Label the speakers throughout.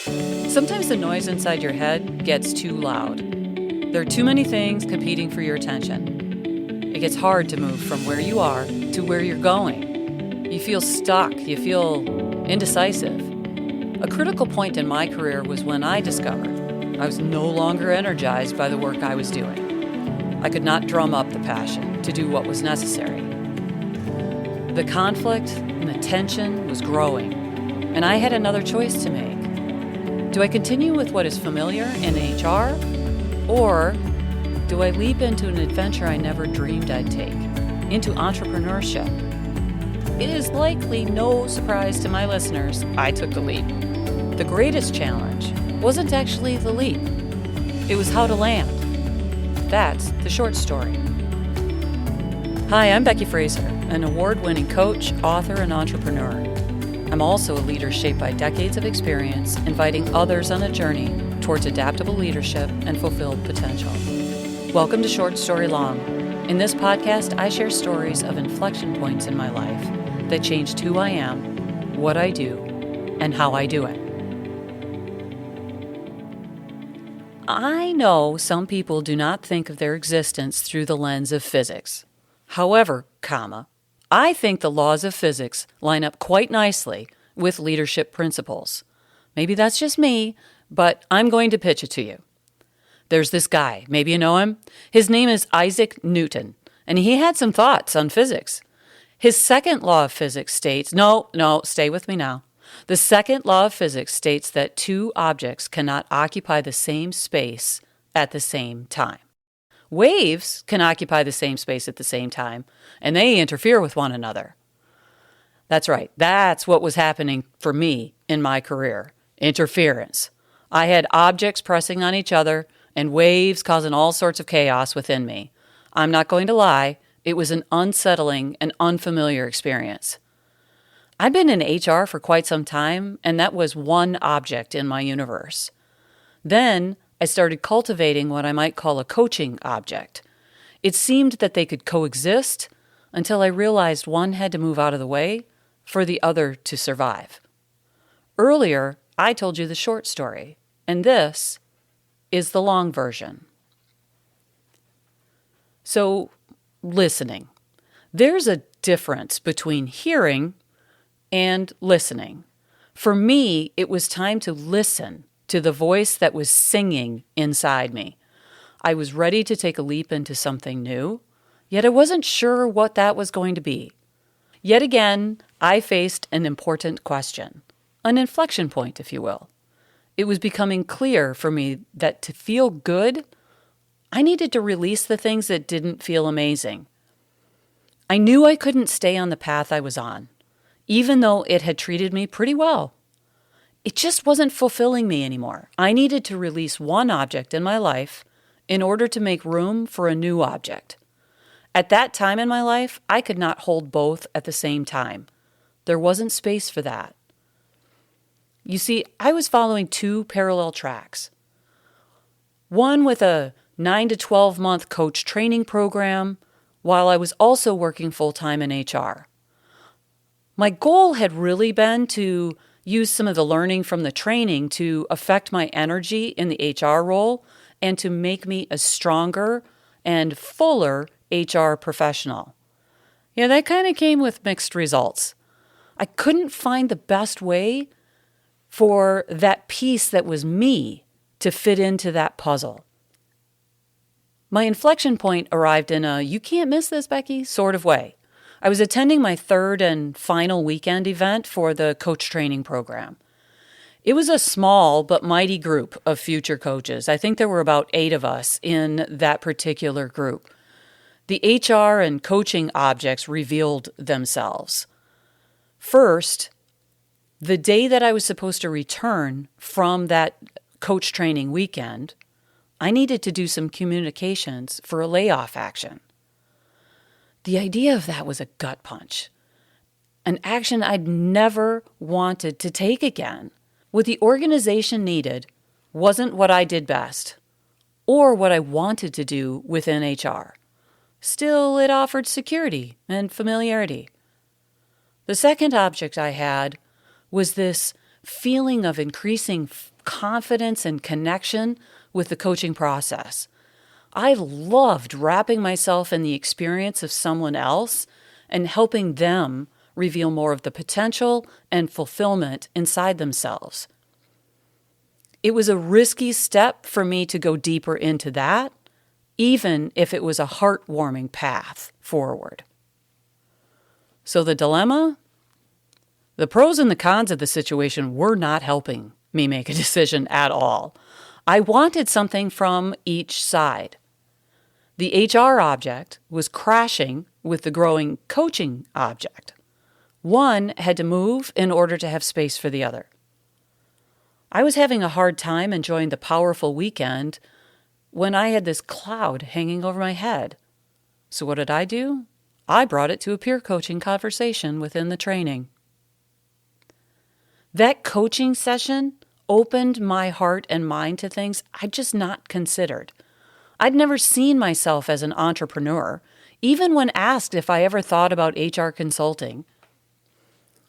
Speaker 1: Sometimes the noise inside your head gets too loud. There are too many things competing for your attention. It gets hard to move from where you are to where you're going. You feel stuck. You feel indecisive. A critical point in my career was when I discovered I was no longer energized by the work I was doing. I could not drum up the passion to do what was necessary. The conflict and the tension was growing, and I had another choice to make. Do I continue with what is familiar in HR, or do I leap into an adventure I never dreamed I'd take, into entrepreneurship? It is likely no surprise to my listeners I took the leap. The greatest challenge wasn't actually the leap. It was how to land. That's the short story. Hi, I'm Becky Fraser, an award-winning coach, author, and entrepreneur. I'm also a leader shaped by decades of experience, inviting others on a journey towards adaptable leadership and fulfilled potential. Welcome to Short Story Long. In this podcast, I share stories of inflection points in my life that changed who I am, what I do, and how I do it. I know some people do not think of their existence through the lens of physics. However, I think the laws of physics line up quite nicely with leadership principles. Maybe that's just me, but I'm going to pitch it to you. There's this guy, maybe you know him. His name is Isaac Newton, and he had some thoughts on physics. His second law of physics states, stay with me now. The second law of physics states that two objects cannot occupy the same space at the same time. Waves can occupy the same space at the same time, and they interfere with one another. That's right. That's what was happening for me in my career. Interference. I had objects pressing on each other and waves causing all sorts of chaos within me. I'm not going to lie. It was an unsettling and unfamiliar experience. I'd been in HR for quite some time, and that was one object in my universe. Then I started cultivating what I might call a coaching object. It seemed that they could coexist until I realized one had to move out of the way for the other to survive. Earlier, I told you the short story, and this is the long version. So, listening. There's a difference between hearing and listening. For me, it was time to listen to the voice that was singing inside me. I was ready to take a leap into something new, yet I wasn't sure what that was going to be. Yet again, I faced an important question, an inflection point, if you will. It was becoming clear for me that to feel good, I needed to release the things that didn't feel amazing. I knew I couldn't stay on the path I was on, even though it had treated me pretty well. It just wasn't fulfilling me anymore. I needed to release one object in my life in order to make room for a new object. At that time in my life, I could not hold both at the same time. There wasn't space for that. You see, I was following two parallel tracks. One with a 9 to 12 month coach training program, while I was also working full-time in HR. My goal had really been to use some of the learning from the training to affect my energy in the HR role and to make me a stronger and fuller HR professional. Yeah, that kind of came with mixed results. I couldn't find the best way for that piece that was me to fit into that puzzle. My inflection point arrived in a "you can't miss this, Becky" sort of way. I was attending my third and final weekend event for the coach training program. It was a small but mighty group of future coaches. I think there were about 8 of us in that particular group. The HR and coaching objects revealed themselves. First, the day that I was supposed to return from that coach training weekend, I needed to do some communications for a layoff action. The idea of that was a gut punch, an action I'd never wanted to take again. What the organization needed wasn't what I did best or what I wanted to do within HR. Still, it offered security and familiarity. The second object I had was this feeling of increasing confidence and connection with the coaching process. I loved wrapping myself in the experience of someone else and helping them reveal more of the potential and fulfillment inside themselves. It was a risky step for me to go deeper into that, even if it was a heartwarming path forward. So the dilemma? The pros and the cons of the situation were not helping me make a decision at all. I wanted something from each side. The HR object was crashing with the growing coaching object. One had to move in order to have space for the other. I was having a hard time enjoying the powerful weekend when I had this cloud hanging over my head. So what did I do? I brought it to a peer coaching conversation within the training. That coaching session opened my heart and mind to things I'd just not considered. I'd never seen myself as an entrepreneur, even when asked if I ever thought about HR consulting.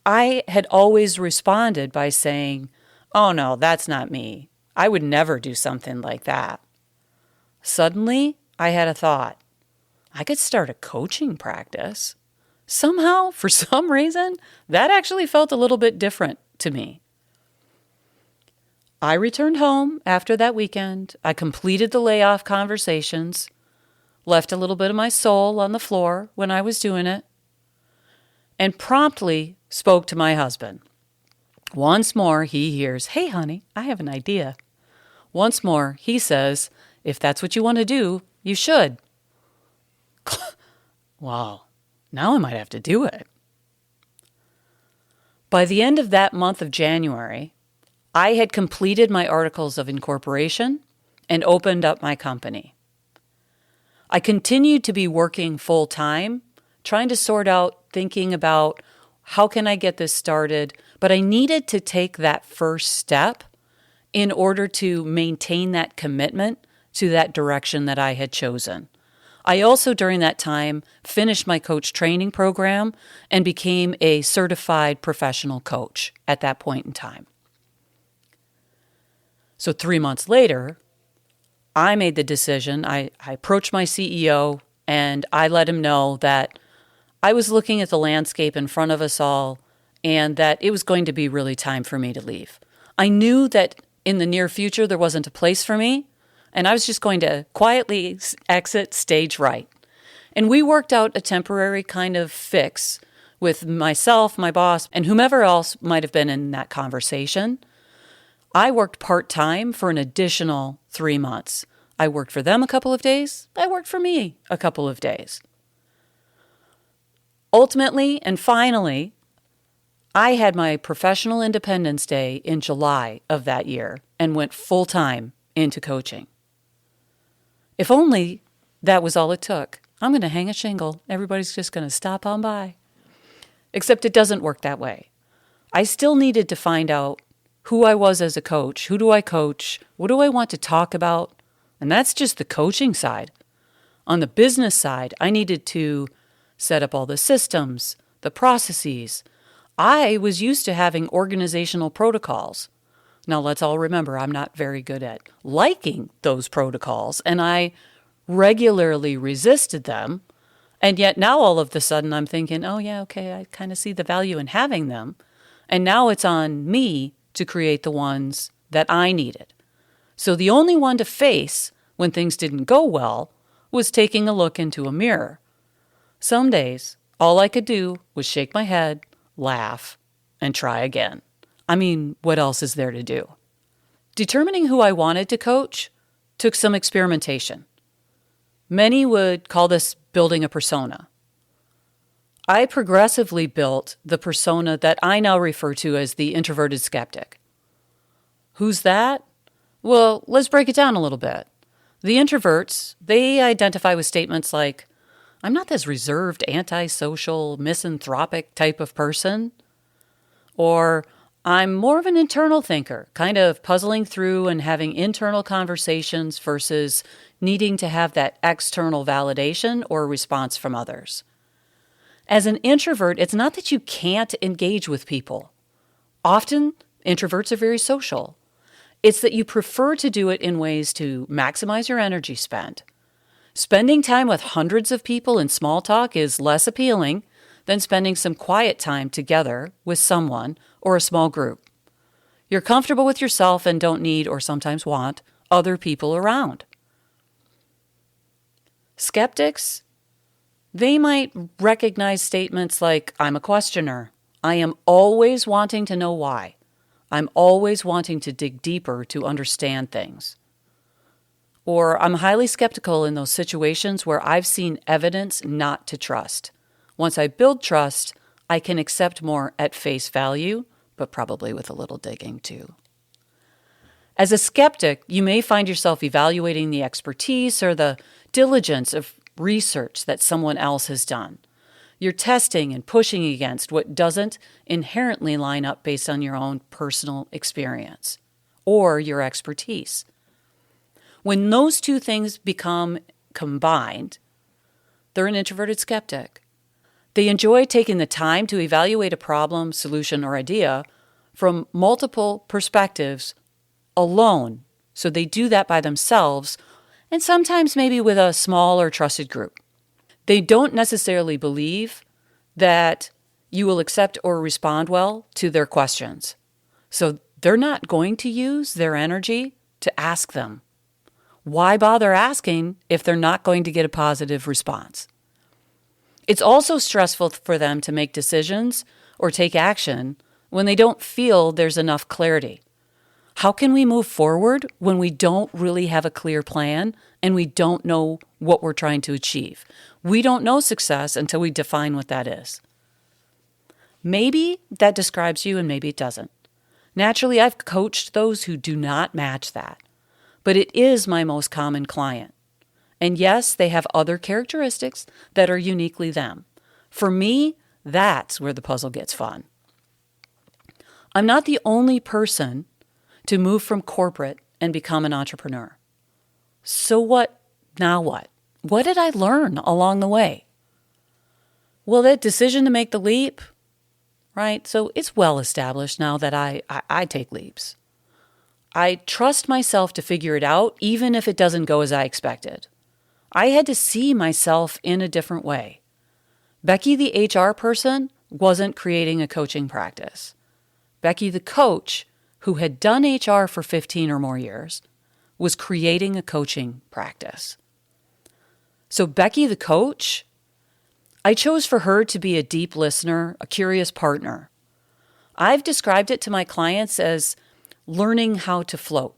Speaker 1: I had always responded by saying, "Oh no, that's not me. I would never do something like that." Suddenly, I had a thought. I could start a coaching practice. Somehow, for some reason, that actually felt a little bit different to me. I returned home after that weekend. I completed the layoff conversations, left a little bit of my soul on the floor when I was doing it, and promptly spoke to my husband. Once more, he hears, "Hey, honey, I have an idea." Once more, he says, "If that's what you want to do, you should." Wow, now I might have to do it. By the end of that month of January, I had completed my articles of incorporation and opened up my company. I continued to be working full-time, trying to sort out, thinking about how can I get this started, but I needed to take that first step in order to maintain that commitment to that direction that I had chosen. I also, during that time, finished my coach training program and became a certified professional coach at that point in time. So 3 months later, I made the decision. I approached my CEO and I let him know that I was looking at the landscape in front of us all and that it was going to be really time for me to leave. I knew that in the near future there wasn't a place for me, and I was just going to quietly exit stage right. And we worked out a temporary kind of fix with myself, my boss, and whomever else might have been in that conversation. I worked part-time for an additional 3 months. I worked for them a couple of days. I worked for me a couple of days. Ultimately and finally, I had my professional Independence Day in July of that year and went full-time into coaching. If only that was all it took. I'm going to hang a shingle. Everybody's just going to stop on by. Except it doesn't work that way. I still needed to find out who I was as a coach. Who do I coach? What do I want to talk about? And that's just the coaching side. On the business side, I needed to set up all the systems, the processes. I was used to having organizational protocols. Now, let's all remember, I'm not very good at liking those protocols, and I regularly resisted them. And yet now all of a sudden I'm thinking, oh yeah, okay, I kind of see the value in having them. And now it's on me to create the ones that I needed. So the only one to face when things didn't go well was taking a look into a mirror. Some days, all I could do was shake my head, laugh, and try again. I mean, what else is there to do? Determining who I wanted to coach took some experimentation. Many would call this building a persona. I progressively built the persona that I now refer to as the introverted skeptic. Who's that? Well, let's break it down a little bit. The introverts, they identify with statements like, I'm not this reserved, antisocial, misanthropic type of person. Or, I'm more of an internal thinker, kind of puzzling through and having internal conversations versus needing to have that external validation or response from others. As an introvert, it's not that you can't engage with people. Often, introverts are very social. It's that you prefer to do it in ways to maximize your energy spend. Spending time with hundreds of people in small talk is less appealing than spending some quiet time together with someone or a small group. You're comfortable with yourself and don't need or sometimes want other people around. Skeptics, they might recognize statements like, I'm a questioner. I am always wanting to know why. I'm always wanting to dig deeper to understand things. Or I'm highly skeptical in those situations where I've seen evidence not to trust. Once I build trust, I can accept more at face value, but probably with a little digging too. As a skeptic, you may find yourself evaluating the expertise or the diligence of research that someone else has done. You're testing and pushing against what doesn't inherently line up based on your own personal experience or your expertise. When those two things become combined, they're an introverted skeptic. They enjoy taking the time to evaluate a problem, solution, or idea from multiple perspectives alone. So they do that by themselves, and sometimes maybe with a small or trusted group. They don't necessarily believe that you will accept or respond well to their questions. So they're not going to use their energy to ask them. Why bother asking if they're not going to get a positive response? It's also stressful for them to make decisions or take action when they don't feel there's enough clarity. How can we move forward when we don't really have a clear plan and we don't know what we're trying to achieve? We don't know success until we define what that is. Maybe that describes you and maybe it doesn't. Naturally, I've coached those who do not match that, but it is my most common client. And yes, they have other characteristics that are uniquely them. For me, that's where the puzzle gets fun. I'm not the only person to move from corporate and become an entrepreneur. So what? Now what? What did I learn along the way? Well, that decision to make the leap, right? So it's well established now that I take leaps. I trust myself to figure it out, even if it doesn't go as I expected. I had to see myself in a different way. Becky, the HR person, wasn't creating a coaching practice. Becky, the coach, who had done HR for 15 or more years, was creating a coaching practice. So Becky, the coach, I chose for her to be a deep listener, a curious partner. I've described it to my clients as learning how to float.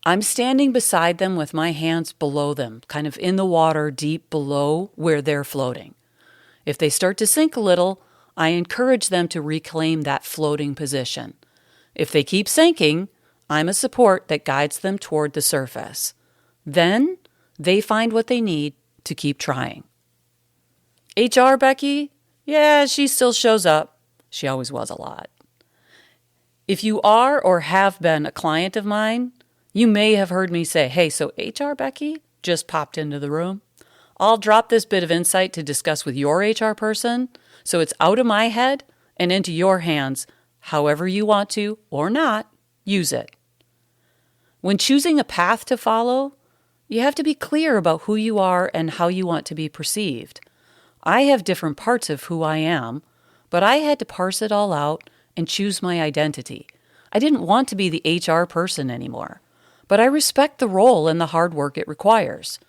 Speaker 1: I'm standing beside them with my hands below them, kind of in the water deep below where they're floating. If they start to sink a little, I encourage them to reclaim that floating position. If they keep sinking, I'm a support that guides them toward the surface. Then they find what they need to keep trying. HR Becky? Yeah, she still shows up. She always was a lot. If you are or have been a client of mine, you may have heard me say, hey, so HR Becky just popped into the room. I'll drop this bit of insight to discuss with your HR person, so it's out of my head and into your hands, however you want to or not use it. When choosing a path to follow, you have to be clear about who you are and how you want to be perceived. I have different parts of who I am, but I had to parse it all out and choose my identity. I didn't want to be the HR person anymore, but I respect the role and the hard work it requires.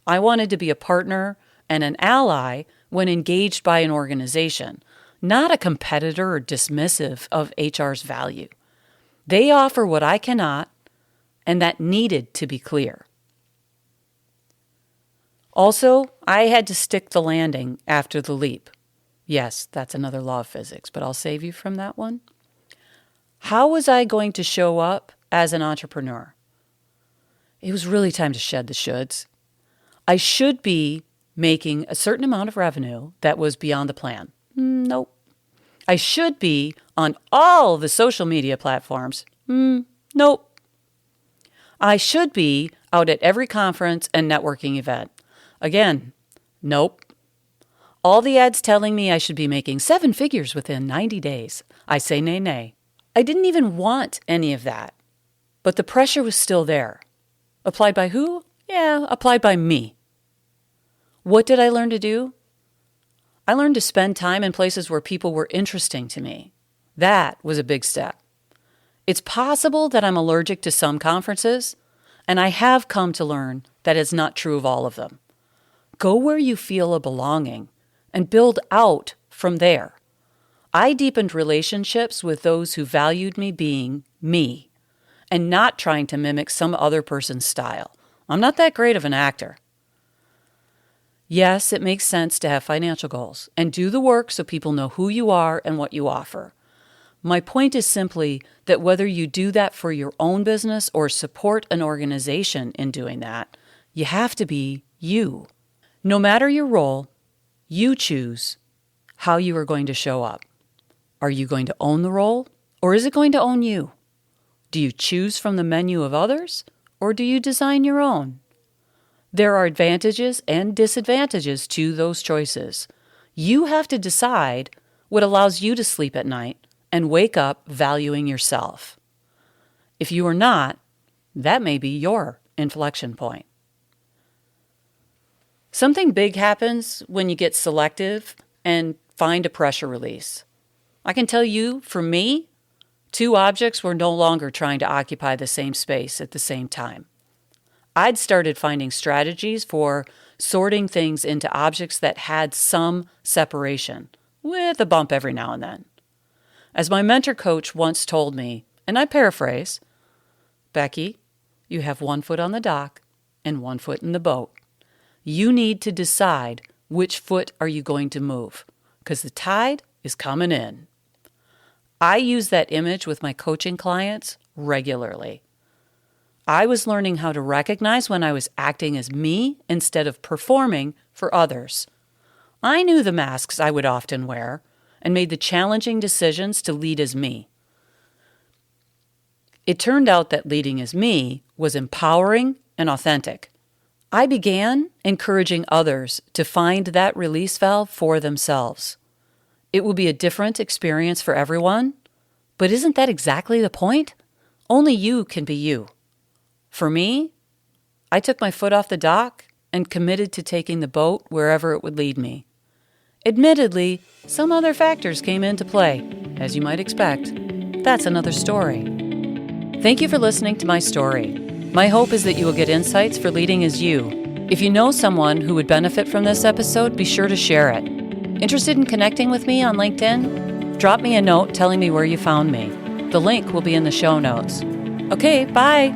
Speaker 1: I wanted to be a partner and an ally when engaged by an organization, not a competitor or dismissive of HR's value. They offer what I cannot, and that needed to be clear. Also, I had to stick the landing after the leap. Yes, that's another law of physics, but I'll save you from that one. How was I going to show up as an entrepreneur? It was really time to shed the shoulds. I should be making a certain amount of revenue that was beyond the plan. Nope. I should be on all the social media platforms. Nope. I should be out at every conference and networking event. Again, nope. All the ads telling me I should be making 7 figures within 90 days. I say nay, nay. I didn't even want any of that, but the pressure was still there. Applied by who? Yeah, applied by me. What did I learn to do? I learned to spend time in places where people were interesting to me. That was a big step. It's possible that I'm allergic to some conferences, and I have come to learn that it's not true of all of them. Go where you feel a belonging and build out from there. I deepened relationships with those who valued me being me and not trying to mimic some other person's style. I'm not that great of an actor. Yes, it makes sense to have financial goals and do the work so people know who you are and what you offer. My point is simply that whether you do that for your own business or support an organization in doing that, you have to be you. No matter your role, you choose how you are going to show up. Are you going to own the role, or is it going to own you? Do you choose from the menu of others, or do you design your own? There are advantages and disadvantages to those choices. You have to decide what allows you to sleep at night and wake up valuing yourself. If you are not, that may be your inflection point. Something big happens when you get selective and find a pressure release. I can tell you, for me, 2 objects were no longer trying to occupy the same space at the same time. I'd started finding strategies for sorting things into objects that had some separation, with a bump every now and then. As my mentor coach once told me, and I paraphrase, "Becky, you have 1 foot on the dock and 1 foot in the boat. You need to decide which foot are you going to move, because the tide is coming in." I use that image with my coaching clients regularly. I was learning how to recognize when I was acting as me instead of performing for others. I knew the masks I would often wear and made the challenging decisions to lead as me. It turned out that leading as me was empowering and authentic. I began encouraging others to find that release valve for themselves. It will be a different experience for everyone, but isn't that exactly the point? Only you can be you. For me, I took my foot off the dock and committed to taking the boat wherever it would lead me. Admittedly, some other factors came into play, as you might expect. That's another story. Thank you for listening to my story. My hope is that you will get insights for leading as you. If you know someone who would benefit from this episode, be sure to share it. Interested in connecting with me on LinkedIn? Drop me a note telling me where you found me. The link will be in the show notes. Okay, bye.